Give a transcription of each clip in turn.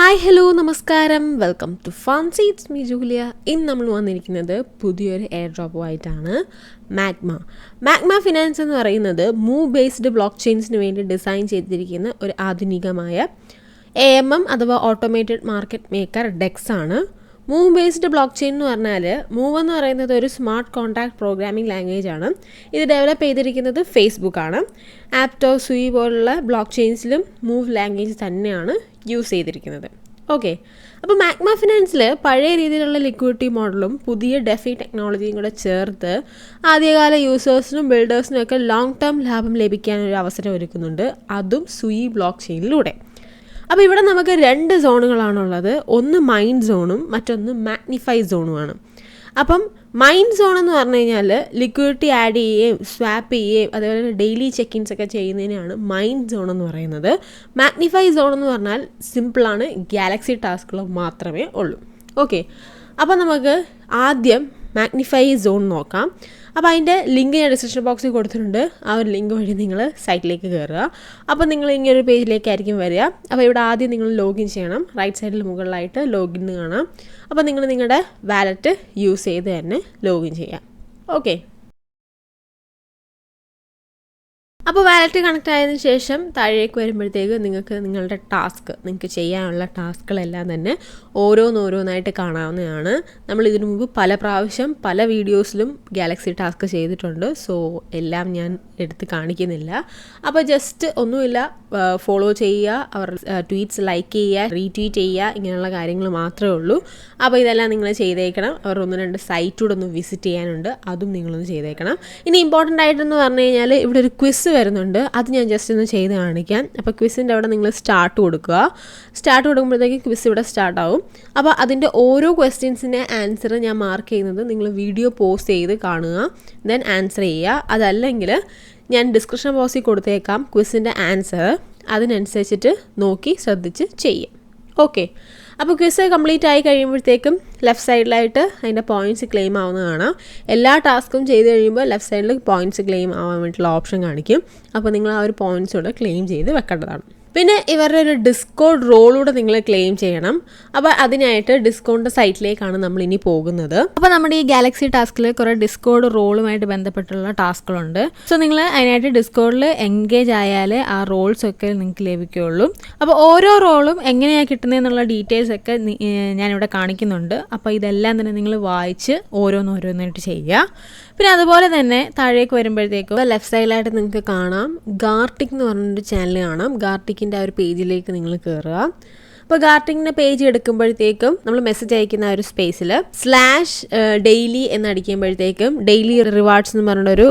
Hi hello നമസ്കാരം, welcome to fancy. It's me Julia. ഇന്ന് നമ്മൾ വന്നിരിക്കുന്നത് പുതിയൊരു എയർ ഡ്രോപ്പുമായിട്ടാണ്. മാഗ്മ ഫിനാൻസ് എന്ന് പറയുന്നത് മൂവ് ബേസ്ഡ് ബ്ലോക്ക് ചെയിൻസിന് വേണ്ടി ഡിസൈൻ ചെയ്തിരിക്കുന്ന ഒരു ആധുനികമായ AMM അഥവാ ഓട്ടോമേറ്റഡ് മാർക്കറ്റ് മേക്കർ ഡെക്സ് ആണ്. മൂവ് ബേസ്ഡ് ബ്ലോക്ക് ചെയിൻ എന്ന് പറഞ്ഞാൽ മൂവ് എന്ന് പറയുന്നത് ഒരു സ്മാർട്ട് കോൺട്രാക്ട് പ്രോഗ്രാമിംഗ് ലാംഗ്വേജ് ആണ്. ഇത് ഡെവലപ്പ് ചെയ്തിരിക്കുന്നത് ഫേസ്ബുക്കാണ്. ആപ്റ്റോ സുയി പോലുള്ള ബ്ലോക്ക് ചെയിൻസിലും മൂവ് ലാംഗ്വേജ് തന്നെയാണ് യൂസ് ചെയ്തിരിക്കുന്നത്. ഓക്കെ, അപ്പോൾ മാഗ്മ ഫിനാൻസിൽ പഴയ രീതിയിലുള്ള ലിക്വിഡിറ്റി മോഡലും പുതിയ ഡെഫി ടെക്നോളജിയും കൂടെ ചേർത്ത് ആദ്യകാല യൂസേഴ്സിനും ബിൽഡേഴ്സിനും ഒക്കെ ലോങ് ടേം ലാഭം ലഭിക്കാനൊരു അവസരം ഒരുക്കുന്നുണ്ട്, അതും സുയി ബ്ലോക്ക് ചെയിനിലൂടെ. അപ്പോൾ ഇവിടെ നമുക്ക് രണ്ട് സോണുകളാണുള്ളത്. ഒന്ന് മൈൻഡ് സോണും മറ്റൊന്ന് മാഗ്നിഫൈ സോണുമാണ്. അപ്പം മൈൻഡ് സോൺ എന്ന് പറഞ്ഞു കഴിഞ്ഞാൽ ലിക്വിഡിറ്റി ആഡ് ചെയ്യുകയും സ്വാപ്പ് ചെയ്യുകയും അതേപോലെ ഡെയിലി ചെക്കിൻസ് ഒക്കെ ചെയ്യുന്നതിനാണ് മൈൻഡ് സോൺ എന്ന് പറയുന്നത്. മാഗ്നിഫൈ സോൺ എന്ന് പറഞ്ഞാൽ സിമ്പിളാണ്, ഗാലക്സി ടാസ്കുകൾ മാത്രമേ ഉള്ളൂ. ഓക്കെ, അപ്പോൾ നമുക്ക് ആദ്യം മാഗ്നിഫൈ സോൺ നോക്കാം. അപ്പോൾ അതിൻ്റെ ലിങ്ക് ഞാൻ ഡിസ്ക്രിപ്ഷൻ ബോക്സിൽ കൊടുത്തിട്ടുണ്ട്. ആ ഒരു ലിങ്ക് വഴി നിങ്ങൾ സൈറ്റിലേക്ക് കയറുക. അപ്പോൾ നിങ്ങൾ ഇങ്ങനൊരു പേജിലേക്കായിരിക്കും വരിക. അപ്പോൾ ഇവിടെ ആദ്യം നിങ്ങൾ ലോഗിൻ ചെയ്യണം. റൈറ്റ് സൈഡിൽ മുകളിലായിട്ട് ലോഗിൻ കാണാം. അപ്പോൾ നിങ്ങൾ നിങ്ങളുടെ വാലറ്റ് യൂസ് ചെയ്ത് തന്നെ ലോഗിൻ ചെയ്യാം. ഓക്കെ, അപ്പോൾ വാലറ്റ് കണക്ട് ആയതിനു ശേഷം താഴേക്ക് വരുമ്പോഴത്തേക്ക് നിങ്ങൾക്ക് ചെയ്യാനുള്ള ടാസ്കുകളെല്ലാം തന്നെ ഓരോന്നായിട്ട് കാണാവുന്നതാണ്. നമ്മൾ ഇതിനു മുമ്പ് പല പ്രാവശ്യം പല വീഡിയോസിലും ഗാലക്സി ടാസ്ക് ചെയ്തിട്ടുണ്ട്. സോ എല്ലാം ഞാൻ എടുത്ത് കാണിക്കുന്നില്ല. അപ്പോൾ ജസ്റ്റ് ഒന്നുമില്ല, ഫോളോ ചെയ്യുക, അവർ ട്വീറ്റ്സ് ലൈക്ക് ചെയ്യുക, റീട്വീറ്റ് ചെയ്യുക, ഇങ്ങനെയുള്ള കാര്യങ്ങൾ മാത്രമേ ഉള്ളൂ. അപ്പോൾ ഇതെല്ലാം നിങ്ങൾ ചെയ്തേക്കണം. അവർ 1-2 സൈറ്റൂടെ ഒന്ന് വിസിറ്റ് ചെയ്യാനുണ്ട്, അതും നിങ്ങളൊന്ന് ചെയ്തേക്കണം. ഇനി ഇമ്പോർട്ടൻ്റ് ആയിട്ടെന്ന് പറഞ്ഞു കഴിഞ്ഞാൽ ഇവിടെ ഒരു ക്വിസ് വരുന്നുണ്ട്, അത് ഞാൻ ജസ്റ്റ് ഒന്ന് ചെയ്ത് കാണിക്കാം. അപ്പോൾ ക്വിസിൻ്റെ അവിടെ നിങ്ങൾ സ്റ്റാർട്ട് കൊടുക്കുമ്പോഴത്തേക്ക് ക്വിസ് ഇവിടെ സ്റ്റാർട്ടാവും. അപ്പോൾ അതിൻ്റെ ഓരോ ക്വസ്റ്റ്യൻസിൻ്റെ ആൻസർ ഞാൻ മാർക്ക് ചെയ്യുന്നത് നിങ്ങൾ വീഡിയോ പോസ്റ്റ് ചെയ്ത് കാണുക, ദെൻ ആൻസർ ചെയ്യുക. അതല്ലെങ്കിൽ ഞാൻ ഡിസ്ക്രിപ്ഷൻ ബോക്സിൽ കൊടുത്തേക്കാം ക്വിസിൻ്റെ ആൻസർ, അതിനനുസരിച്ചിട്ട് നോക്കി ശ്രദ്ധിച്ച് ചെയ്യാം. ഓക്കെ, അപ്പോൾ ക്വിസ് കംപ്ലീറ്റ് ആയി കഴിയുമ്പോഴത്തേക്കും ലെഫ്റ്റ് സൈഡിലായിട്ട് അതിൻ്റെ പോയിൻറ്റ്സ് ക്ലെയിം ആവുന്നതാണ്. എല്ലാ ടാസ്കും ചെയ്ത് കഴിയുമ്പോൾ ലെഫ്റ്റ് സൈഡിൽ പോയിൻറ്റ്സ് ക്ലെയിം ആവാൻ വേണ്ടിയിട്ടുള്ള ഓപ്ഷൻ കാണിക്കും. അപ്പോൾ നിങ്ങൾ ആ ഒരു പോയിൻറ്റ്സ് കൂടെ ക്ലെയിം ചെയ്ത് വെക്കേണ്ടതാണ്. പിന്നെ ഇവരുടെ ഒരു ഡിസ്കോഡ് റോളൂടെ നിങ്ങൾ ക്ലെയിം ചെയ്യണം. അപ്പോൾ അതിനായിട്ട് ഡിസ്കോഡിൻ്റെ സൈറ്റിലേക്കാണ് നമ്മൾ ഇനി പോകുന്നത്. അപ്പോൾ നമ്മുടെ ഈ ഗാലക്സി ടാസ്കിൽ കുറേ ഡിസ്കോഡ് റോളുമായിട്ട് ബന്ധപ്പെട്ടുള്ള ടാസ്കുകളുണ്ട്. സോ നിങ്ങൾ അതിനായിട്ട് ഡിസ്കോഡിൽ എൻഗേജ് ആയാൽ ആ റോൾസ് ഒക്കെ നിങ്ങൾക്ക് ലഭിക്കുകയുള്ളൂ. അപ്പോൾ ഓരോ റോളും എങ്ങനെയാണ് കിട്ടുന്നതെന്നുള്ള ഡീറ്റെയിൽസ് ഒക്കെ ഞാനിവിടെ കാണിക്കുന്നുണ്ട്. അപ്പോൾ ഇതെല്ലാം തന്നെ നിങ്ങൾ വായിച്ച് ഓരോന്നായിട്ട് ചെയ്യുക. പിന്നെ അതുപോലെ തന്നെ താഴേക്ക് വരുമ്പോഴത്തേക്കും ലെഫ്റ്റ് സൈഡിലായിട്ട് നിങ്ങൾക്ക് കാണാം ഗാർട്ടിക് എന്ന് പറഞ്ഞൊരു ചാനൽ കാണാം. ഗാർട്ടിക്കിൻ്റെ ആ ഒരു പേജിലേക്ക് നിങ്ങൾ കയറുക. അപ്പോൾ ഗാർട്ടിങ്ങിൻ്റെ പേജ് എടുക്കുമ്പോഴത്തേക്കും നമ്മൾ മെസ്സേജ് അയക്കുന്ന ഒരു സ്പേസിൽ /daily എന്നടിക്കുമ്പോഴത്തേക്കും ഡെയിലി റിവാർഡ്സ് എന്ന് പറഞ്ഞൊരു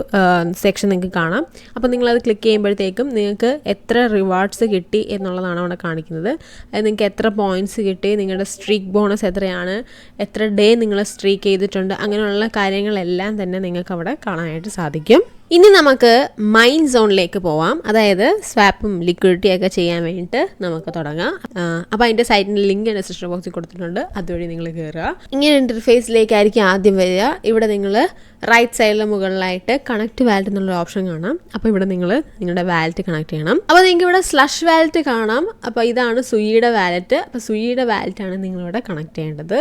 സെക്ഷൻ നിങ്ങൾക്ക് കാണാം. അപ്പോൾ നിങ്ങളത് ക്ലിക്ക് ചെയ്യുമ്പോഴത്തേക്കും നിങ്ങൾക്ക് എത്ര റിവാർഡ്സ് കിട്ടി എന്നുള്ളതാണ് അവിടെ കാണിക്കുന്നത്. അത് നിങ്ങൾക്ക് എത്ര പോയിൻറ്റ്സ് കിട്ടി, നിങ്ങളുടെ സ്ട്രീക്ക് ബോണസ് എത്രയാണ്, എത്ര ഡേ നിങ്ങൾ സ്ട്രീക്ക് ചെയ്തിട്ടുണ്ട്, അങ്ങനെയുള്ള കാര്യങ്ങളെല്ലാം തന്നെ നിങ്ങൾക്ക് അവിടെ കാണാനായിട്ട് സാധിക്കും. ഇനി നമുക്ക് മൈൻഡ് സോണിലേക്ക് പോവാം. അതായത് സ്വാപ്പും ലിക്വിഡിറ്റി ഒക്കെ ചെയ്യാൻ വേണ്ടിയിട്ട് നമുക്ക് തുടങ്ങാം. അപ്പോൾ അതിൻ്റെ സൈറ്റിൻ്റെ ലിങ്ക് ഡിസ്ക്രിപ്ഷൻ ബോക്സിൽ കൊടുത്തിട്ടുണ്ട്, അതുവഴി നിങ്ങൾ കയറുക. ഇങ്ങനെ ഇൻ്റർഫേസിലേക്കായിരിക്കും ആദ്യം വരിക. ഇവിടെ നിങ്ങൾ റൈറ്റ് സൈഡിൽ മുകളിലായിട്ട് കണക്ട് വാലറ്റ് എന്നുള്ള ഓപ്ഷൻ കാണാം. അപ്പോൾ ഇവിടെ നിങ്ങൾ നിങ്ങളുടെ വാലറ്റ് കണക്ട് ചെയ്യണം. അപ്പോൾ നിങ്ങൾക്ക് ഇവിടെ സ്ലഷ് വാലറ്റ് കാണാം. അപ്പോൾ ഇതാണ് സുയിയുടെ വാലറ്റ്. അപ്പോൾ സുയിയുടെ വാലറ്റാണ് നിങ്ങളിവിടെ കണക്ട് ചെയ്യേണ്ടത്.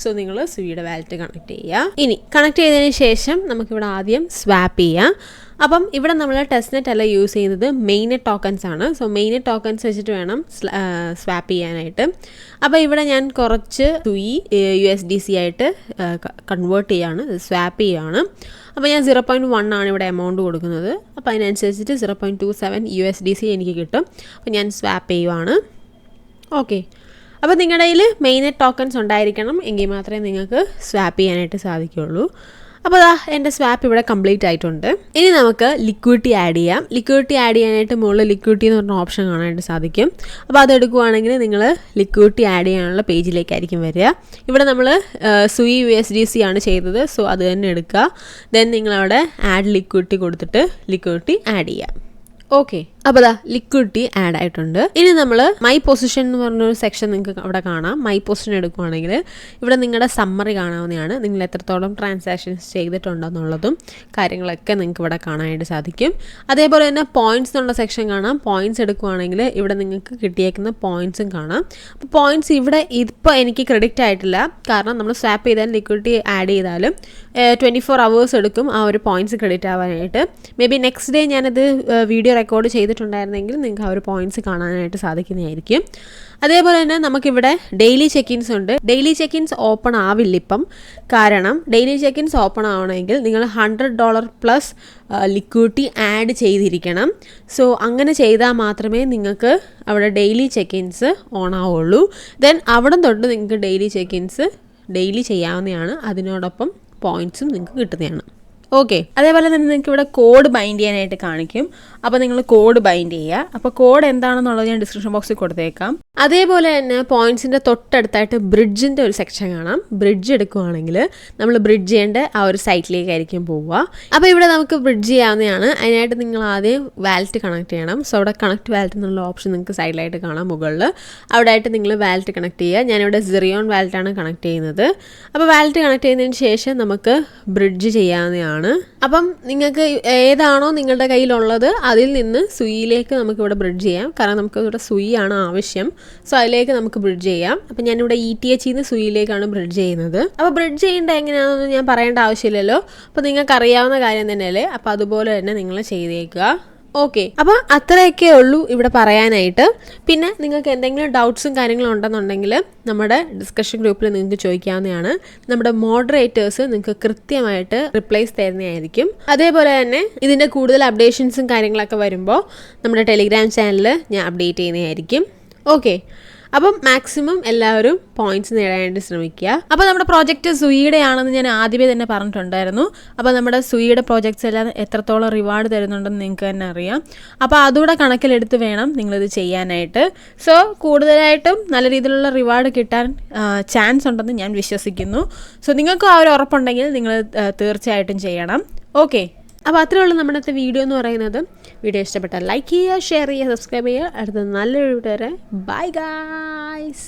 സോ നിങ്ങൾ സുയിയുടെ വാലറ്റ് കണക്ട് ചെയ്യുക. ഇനി കണക്ട് ചെയ്തതിന് ശേഷം നമുക്കിവിടെ ആദ്യം സ്വാപ്പ് ചെയ്യാം. അപ്പം ഇവിടെ നമ്മൾ ടെസ്റ്റ്നെറ്റ് അല്ല യൂസ് ചെയ്യുന്നത്, മെയിൻനെറ്റ് ടോക്കൺസ് ആണ്. സോ മെയിൻനെറ്റ് ടോക്കൺസ് വെച്ചിട്ട് വേണം സ്വാപ്പ് ചെയ്യാനായിട്ട്. അപ്പോൾ ഇവിടെ ഞാൻ കുറച്ച് സുയി USDC ആയിട്ട് കൺവേർട്ട് ചെയ്യാണ്, സ്വാപ്പ് ചെയ്യുകയാണ്. അപ്പോൾ ഞാൻ 0.1 ആണ് ഇവിടെ എമൗണ്ട് കൊടുക്കുന്നത്. അപ്പോൾ അതിനനുസരിച്ചിട്ട് 0.27 USDC എനിക്ക് കിട്ടും. അപ്പോൾ ഞാൻ സ്വാപ്പ് ചെയ്യുവാണ്. ഓക്കെ, അപ്പോൾ നിങ്ങളുടെ കയ്യിൽ മെയിൻനെറ്റ് ടോക്കൺസ് ഉണ്ടായിരിക്കണം, എങ്കിൽ മാത്രമേ നിങ്ങൾക്ക് സ്വാപ്പ് ചെയ്യാനായിട്ട് സാധിക്കുകയുള്ളൂ. അപ്പോൾ എൻ്റെ സ്വാപ്പ് ഇവിടെ കംപ്ലീറ്റ് ആയിട്ടുണ്ട്. ഇനി നമുക്ക് ലിക്വിഡിറ്റി ആഡ് ചെയ്യാം. ലിക്വിഡിറ്റി ആഡ് ചെയ്യാനായിട്ട് മുകളിൽ ലിക്വിഡിറ്റി എന്ന് പറഞ്ഞ ഓപ്ഷൻ കാണാനായിട്ട് സാധിക്കും. അപ്പോൾ അതെടുക്കുവാണെങ്കിൽ നിങ്ങൾ ലിക്വിഡിറ്റി ആഡ് ചെയ്യാനുള്ള പേജിലേക്കായിരിക്കും വരിക. ഇവിടെ നമ്മൾ സുയി USDC ആണ് ചെയ്തത്, സോ അത് തന്നെ എടുക്കുക. ദെൻ നിങ്ങളവിടെ ആഡ് ലിക്വിഡിറ്റി കൊടുത്തിട്ട് ലിക്വിഡിറ്റി ആഡ് ചെയ്യാം. ഓക്കെ, അപ്പോൾ അതാ ലിക്വിഡിറ്റി ആഡ് ആയിട്ടുണ്ട്. ഇനി നമ്മൾ മൈ പൊസിഷൻ എന്ന് പറഞ്ഞൊരു സെക്ഷൻ നിങ്ങൾക്ക് അവിടെ കാണാം. മൈ പൊസിഷൻ എടുക്കുകയാണെങ്കിൽ ഇവിടെ നിങ്ങളുടെ സമ്മറി കാണാവുന്നതാണ്. നിങ്ങൾ എത്രത്തോളം ട്രാൻസാക്ഷൻസ് ചെയ്തിട്ടുണ്ടെന്നുള്ളതും കാര്യങ്ങളൊക്കെ നിങ്ങൾക്ക് ഇവിടെ കാണാനായിട്ട് സാധിക്കും. അതേപോലെ തന്നെ പോയിന്റ്സ് എന്നുള്ള സെക്ഷൻ കാണാം. പോയിന്റ്സ് എടുക്കുകയാണെങ്കിൽ ഇവിടെ നിങ്ങൾക്ക് കിട്ടിയേക്കുന്ന പോയിന്റ്സും കാണാം. അപ്പോൾ പോയിന്റ്സ് ഇവിടെ ഇപ്പോൾ എനിക്ക് ക്രെഡിറ്റ് ആയിട്ടില്ല, കാരണം നമ്മൾ സ്വാപ്പ് ചെയ്താൽ ലിക്വിഡിറ്റി ആഡ് ചെയ്താലും 24 hours എടുക്കും ആ ഒരു പോയിന്റ്സ് ക്രെഡിറ്റ് ആവാനായിട്ട്. മേ ബി നെക്സ്റ്റ് ഡേ ഞാനത് വീഡിയോ റെക്കോർഡ് ചെയ്തിട്ടുണ്ടായിരുന്നെങ്കിൽ നിങ്ങൾക്ക് ആ ഒരു പോയിന്റ്സ് കാണാനായിട്ട് സാധിക്കുന്നതായിരിക്കും. അതേപോലെ തന്നെ നമുക്കിവിടെ ഡെയിലി ചെക്കിൻസ് ഉണ്ട്. ഡെയിലി ചെക്കിൻസ് ഓപ്പൺ ആവില്ല ഇപ്പം, കാരണം ഡെയിലി ചെക്കിൻസ് ഓപ്പൺ ആവണമെങ്കിൽ നിങ്ങൾ $100+ ലിക്വിഡിറ്റി ആഡ് ചെയ്തിരിക്കണം. സോ അങ്ങനെ ചെയ്താൽ മാത്രമേ നിങ്ങൾക്ക് അവിടെ ഡെയിലി ചെക്കിൻസ് ഓൺ ആവുള്ളൂ. ദെൻ അവിടെ തൊട്ട് നിങ്ങൾക്ക് ഡെയിലി ചെക്കിൻസ് ഡെയിലി ചെയ്യാവുന്നതാണ്. അതിനോടൊപ്പം പോയിന്റ്സും നിങ്ങൾക്ക് കിട്ടുന്നതാണ്. ഓക്കെ, അതേപോലെ തന്നെ നിങ്ങൾക്ക് ഇവിടെ കോഡ് ബൈൻഡ് ചെയ്യാനായിട്ട് കാണിക്കും. അപ്പോൾ നിങ്ങൾ കോഡ് ബൈൻഡ് ചെയ്യുക. അപ്പോൾ കോഡ് എന്താണെന്നുള്ളത് ഞാൻ ഡിസ്ക്രിപ്ഷൻ ബോക്സിൽ കൊടുത്തേക്കാം. അതേപോലെ തന്നെ പോയിന്റ്സിൻ്റെ തൊട്ടടുത്തായിട്ട് ബ്രിഡ്ജിൻ്റെ ഒരു സെക്ഷൻ കാണാം. ബ്രിഡ്ജ് എടുക്കുകയാണെങ്കിൽ നമ്മൾ ബ്രിഡ്ജ് ചെയ്യേണ്ട ആ ഒരു സൈറ്റിലേക്കായിരിക്കും പോവുക. അപ്പോൾ ഇവിടെ നമുക്ക് ബ്രിഡ്ജ് ചെയ്യാവുന്നതാണ്. അതിനായിട്ട് നിങ്ങൾ ആദ്യം വാലറ്റ് കണക്ട് ചെയ്യണം. സോ അവിടെ കണക്ട് വാലറ്റ് എന്നുള്ള ഓപ്ഷൻ നിങ്ങൾക്ക് സൈഡിലായിട്ട് കാണാം മുകളിൽ. അവിടെ ആയിട്ട് നിങ്ങൾ വാലറ്റ് കണക്ട് ചെയ്യുക. ഞാനിവിടെ സിറിയോൺ വാലറ്റാണ് കണക്ട് ചെയ്യുന്നത്. അപ്പോൾ വാലറ്റ് കണക്ട് ചെയ്യുന്നതിന് ശേഷം നമുക്ക് ബ്രിഡ്ജ് ചെയ്യാവുന്നതാണ്. അപ്പം നിങ്ങൾക്ക് ഏതാണോ നിങ്ങളുടെ കയ്യിലുള്ളത് അതിൽ നിന്ന് സുയിലേക്ക് നമുക്കിവിടെ ബ്രിഡ്ജ് ചെയ്യാം. കാരണം നമുക്ക് ഇവിടെ സുയിയാണ് ആവശ്യം. സോ അതിലേക്ക് നമുക്ക് ബ്രിഡ്ജ് ചെയ്യാം. അപ്പം ഞാനിവിടെ ETH സുയിലേക്കാണ് ബ്രിഡ്ജ് ചെയ്യുന്നത്. അപ്പോൾ ബ്രിഡ്ജ് ചെയ്യേണ്ട എങ്ങനെയാണെന്ന് ഞാൻ പറയേണ്ട ആവശ്യമില്ലല്ലോ. അപ്പോൾ നിങ്ങൾക്ക് അറിയാവുന്ന കാര്യം തന്നെയല്ലേ. അപ്പോൾ അതുപോലെ തന്നെ നിങ്ങൾ ചെയ്തേക്കുക. ഓക്കെ, അപ്പോൾ അത്രയൊക്കെ ഉള്ളൂ ഇവിടെ പറയാനായിട്ട്. പിന്നെ നിങ്ങൾക്ക് എന്തെങ്കിലും ഡൗട്ട്സും കാര്യങ്ങളും ഉണ്ടെന്നുണ്ടെങ്കിൽ നമ്മുടെ ഡിസ്കഷൻ ഗ്രൂപ്പിൽ നിങ്ങൾക്ക് ചോദിക്കാവുന്നതാണ്. നമ്മുടെ മോഡറേറ്റേഴ്സ് നിങ്ങൾക്ക് കൃത്യമായിട്ട് റിപ്ലൈസ് തരുന്നതായിരിക്കും. അതേപോലെ തന്നെ ഇതിൻ്റെ കൂടുതൽ അപ്ഡേഷൻസും കാര്യങ്ങളൊക്കെ വരുമ്പോൾ നമ്മുടെ ടെലിഗ്രാം ചാനലിൽ ഞാൻ അപ്ഡേറ്റ് ചെയ്യുന്നതായിരിക്കും. ഓക്കെ, അപ്പം മാക്സിമം എല്ലാവരും പോയിന്റ്സ് നേടാനായിട്ട് ശ്രമിക്കുക. അപ്പോൾ നമ്മുടെ പ്രോജക്റ്റ് സുയിയുടെ ആണെന്ന് ഞാൻ ആദ്യമേ തന്നെ പറഞ്ഞിട്ടുണ്ടായിരുന്നു. അപ്പോൾ നമ്മുടെ സുയിയുടെ പ്രോജക്ട്സ് എല്ലാം എത്രത്തോളം റിവാർഡ് തരുന്നുണ്ടെന്ന് നിങ്ങൾക്ക് തന്നെ അറിയാം. അപ്പോൾ അതുകൂടെ കണക്കിലെടുത്ത് വേണം നിങ്ങളിത് ചെയ്യാനായിട്ട്. സോ കൂടുതലായിട്ടും നല്ല രീതിയിലുള്ള റിവാർഡ് കിട്ടാൻ ചാൻസ് ഉണ്ടെന്ന് ഞാൻ വിശ്വസിക്കുന്നു. സോ നിങ്ങൾക്കും ആ ഒരു ഉറപ്പുണ്ടെങ്കിൽ നിങ്ങൾ തീർച്ചയായിട്ടും ചെയ്യണം. ഓക്കെ, അപ്പോൾ അത്രേ ഉള്ളൂ നമ്മുടെ വീഡിയോ എന്ന് പറയുന്നത്. വീഡിയോ ഇഷ്ടപ്പെട്ടാൽ ലൈക്ക് ചെയ്യുക, ഷെയർ ചെയ്യുക, സബ്സ്ക്രൈബ് ചെയ്യുക. അടുത്ത നല്ലൊരു വീഡിയോ വരെ ബൈ ഗായ്സ്.